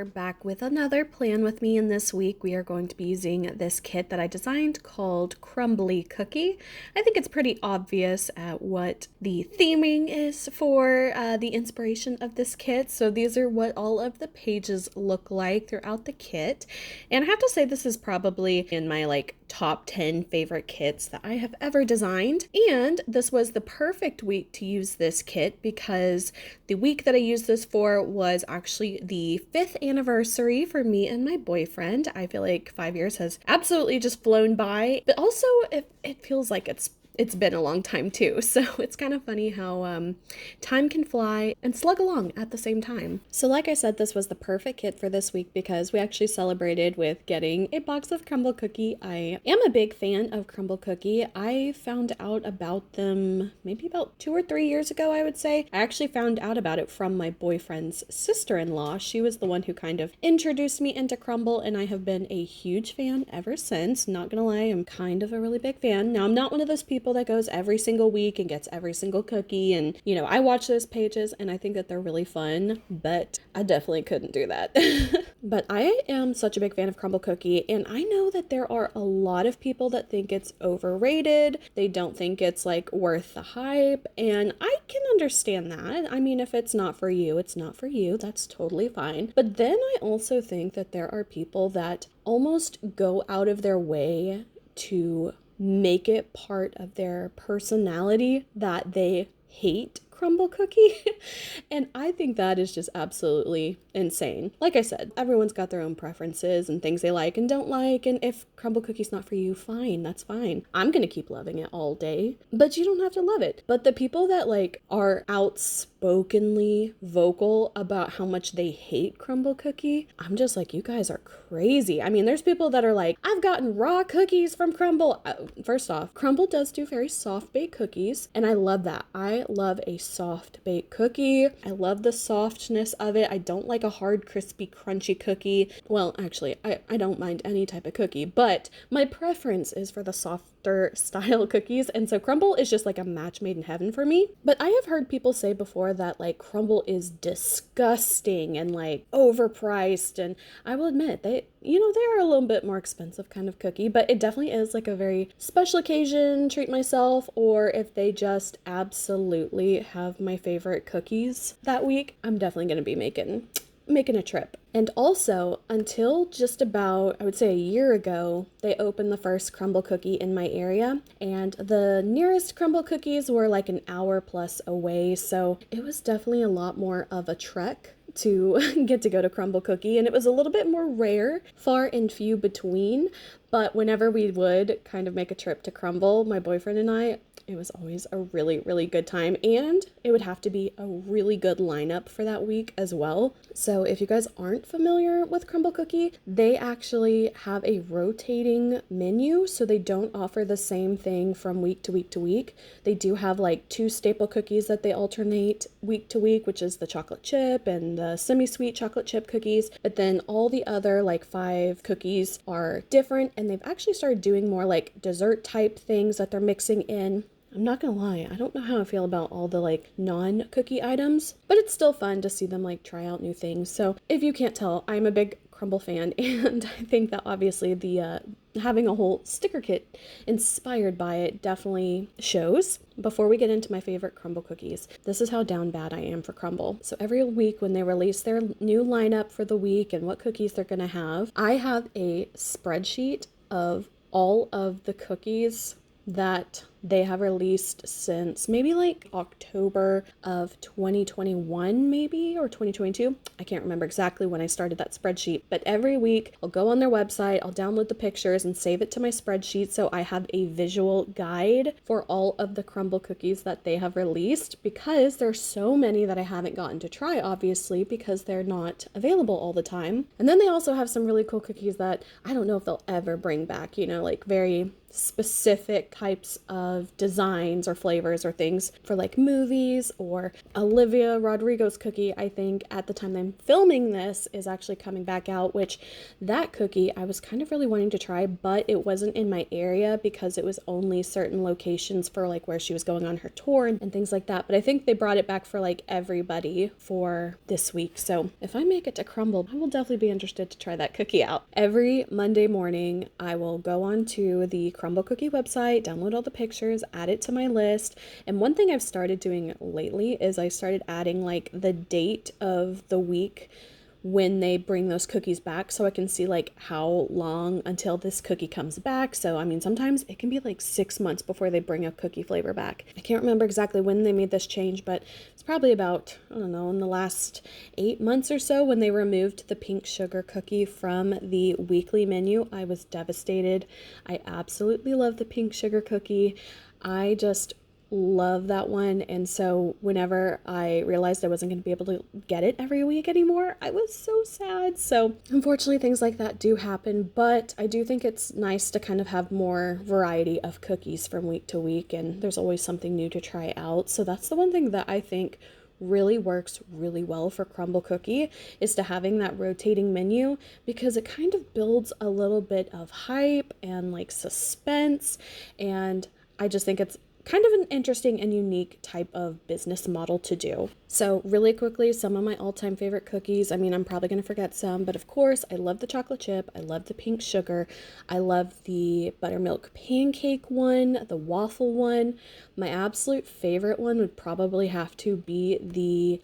are back with another plan with me, and this week we are going to be using this kit that I designed called Crumbly Cookie. I think it's pretty obvious what the theming is for the inspiration of this kit. So these are what all of the pages look like throughout the kit. And I have to say this is probably in my top 10 favorite kits that I have ever designed. And this was the perfect week to use this kit because the week that I used this for was actually the 5th anniversary for me and my boyfriend. I feel like 5 years has absolutely just flown by, but also it feels like it's been a long time too. So it's kind of funny how time can fly and slug along at the same time. So like I said, this was the perfect kit for this week because we actually celebrated with getting a box of CRUMBL cookie. I am a big fan of CRUMBL cookie. I found out about them maybe about 2 or 3 years ago, I would say. I actually found out about it from my boyfriend's sister-in-law. She was the one who kind of introduced me into CRUMBL, and I have been a huge fan ever since. Not gonna lie, I'm kind of a really big fan. Now, I'm not one of those people that goes every single week and gets every single cookie, and I watch those pages and I think that they're really fun, but I definitely couldn't do that. But I am such a big fan of CRUMBL cookie, and I know that there are a lot of people that think it's overrated. They don't think it's worth the hype, and I can understand that. I mean, if it's not for you, it's not for you. That's totally fine. But then I also think that there are people that almost go out of their way to make it part of their personality that they hate CRUMBL cookie. And I think that is just absolutely insane. Like I said, everyone's got their own preferences and things they like and don't like, and if CRUMBL cookie's not for you, fine, that's fine. I'm gonna keep loving it all day, but you don't have to love it. But the people that are outspokenly vocal about how much they hate CRUMBL cookie, I'm just like, you guys are crazy. I mean, there's people that are like, I've gotten raw cookies from CRUMBL. First off, CRUMBL does do very soft baked cookies, and I love that. I love a soft baked cookie. I love the softness of it. I don't like a hard, crispy, crunchy cookie. Well, actually, I don't mind any type of cookie, but my preference is for the softer style cookies, and so CRUMBL is just like a match made in heaven for me. But I have heard people say before that CRUMBL is disgusting and overpriced, and I will admit they are a little bit more expensive kind of cookie, but it definitely is a very special occasion, treat myself, or if they just absolutely have my favorite cookies that week, I'm definitely going to be making a trip. And also, until just about, I would say, a year ago, they opened the first CRUMBL cookie in my area, and the nearest CRUMBL cookies were an hour plus away, so it was definitely a lot more of a trek to get to go to CRUMBL cookie, and it was a little bit more rare, far and few between, but whenever we would kind of make a trip to CRUMBL, my boyfriend and I, it was always a really, really good time, and it would have to be a really good lineup for that week as well. So if you guys aren't familiar with CRUMBL cookie, they actually have a rotating menu, so they don't offer the same thing from week to week to week. They do have 2 staple cookies that they alternate week to week, which is the chocolate chip and the semi-sweet chocolate chip cookies, but then all the other 5 cookies are different, and they've actually started doing more dessert type things that they're mixing in. I'm not gonna lie, I don't know how I feel about all the non-cookie items, but it's still fun to see them try out new things. So if you can't tell, I'm a big CRUMBL fan, and I think that obviously the having a whole sticker kit inspired by it definitely shows. Before we get into my favorite CRUMBL cookies, this is how down bad I am for CRUMBL. So every week when they release their new lineup for the week and what cookies they're gonna have, I have a spreadsheet of all of the cookies that they have released since maybe October of 2021 maybe, or 2022. I can't remember exactly when I started that spreadsheet, but every week I'll go on their website, I'll download the pictures and save it to my spreadsheet so I have a visual guide for all of the CRUMBL cookies that they have released, because there's so many that I haven't gotten to try, obviously, because they're not available all the time. And then they also have some really cool cookies that I don't know if they'll ever bring back, very specific types of of designs or flavors or things for like movies, or Olivia Rodrigo's cookie, I think at the time I'm filming this, is actually coming back out, which that cookie I was kind of really wanting to try, but it wasn't in my area because it was only certain locations for like where she was going on her tour and things like that. But I think they brought it back for like everybody for this week. So if I make it to CRUMBL, I will definitely be interested to try that cookie out. Every Monday morning, I will go on to the CRUMBL cookie website, download all the pictures, add it to my list. And one thing I've started doing lately is I started adding like the date of the week when they bring those cookies back, so I can see like how long until this cookie comes back. So I mean, sometimes it can be like 6 months before they bring a cookie flavor back. I can't remember exactly when they made this change, but it's probably about, I don't know, in the last 8 months or so when they removed the pink sugar cookie from the weekly menu. I was devastated. I absolutely love the pink sugar cookie. I just love that one. And so whenever I realized I wasn't going to be able to get it every week anymore, I was so sad. So unfortunately things like that do happen, but I do think it's nice to kind of have more variety of cookies from week to week, and there's always something new to try out. So that's the one thing that I think really works really well for CRUMBL cookie, is to having that rotating menu, because it kind of builds a little bit of hype and like suspense, and I just think it's kind of an interesting and unique type of business model to do. So really quickly, some of my all-time favorite cookies. I mean, I'm probably going to forget some, but of course, I love the chocolate chip. I love the pink sugar. I love the buttermilk pancake one, the waffle one. My absolute favorite one would probably have to be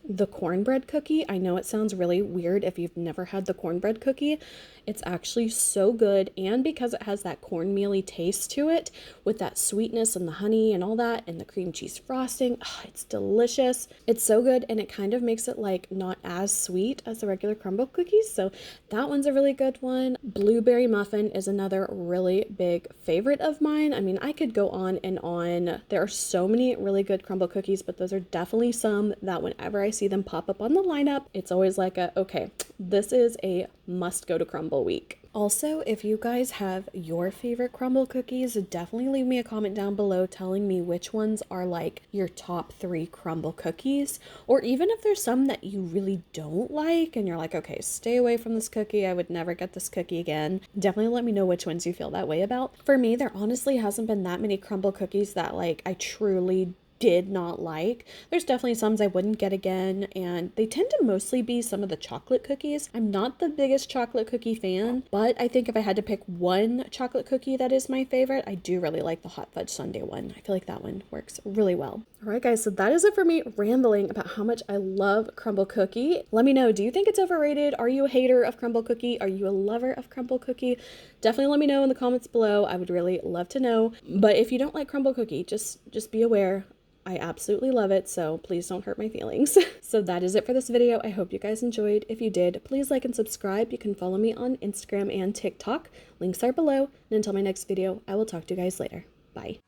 the cornbread cookie. I know it sounds really weird if you've never had the cornbread cookie. It's actually so good, and because it has that cornmealy taste to it with that sweetness and the honey and all that and the cream cheese frosting, it's delicious. It's so good, and it kind of makes it like not as sweet as the regular CRUMBL cookies, so that one's a really good one. Blueberry muffin is another really big favorite of mine. I mean, I could go on and on. There are so many really good CRUMBL cookies, but those are definitely some that whenever I see them pop up on the lineup, it's always like okay, this is a must go to CRUMBL week. Also, if you guys have your favorite CRUMBL cookies, definitely leave me a comment down below telling me which ones are like your top 3 CRUMBL cookies, or even if there's some that you really don't like and you're like, okay, stay away from this cookie, I would never get this cookie again. Definitely let me know which ones you feel that way about. For me, there honestly hasn't been that many CRUMBL cookies that like I truly did not like. There's definitely some I wouldn't get again, and they tend to mostly be some of the chocolate cookies. I'm not the biggest chocolate cookie fan, but I think if I had to pick one chocolate cookie that is my favorite, I do really like the hot fudge sundae one. I feel like that one works really well. All right, guys, so that is it for me rambling about how much I love CRUMBL cookie. Let me know, do you think it's overrated? Are you a hater of CRUMBL cookie? Are you a lover of CRUMBL cookie? Definitely let me know in the comments below. I would really love to know. But if you don't like CRUMBL cookie, just be aware, I absolutely love it, so please don't hurt my feelings. So that is it for this video. I hope you guys enjoyed. If you did, please like and subscribe. You can follow me on Instagram and TikTok. Links are below. And until my next video, I will talk to you guys later. Bye.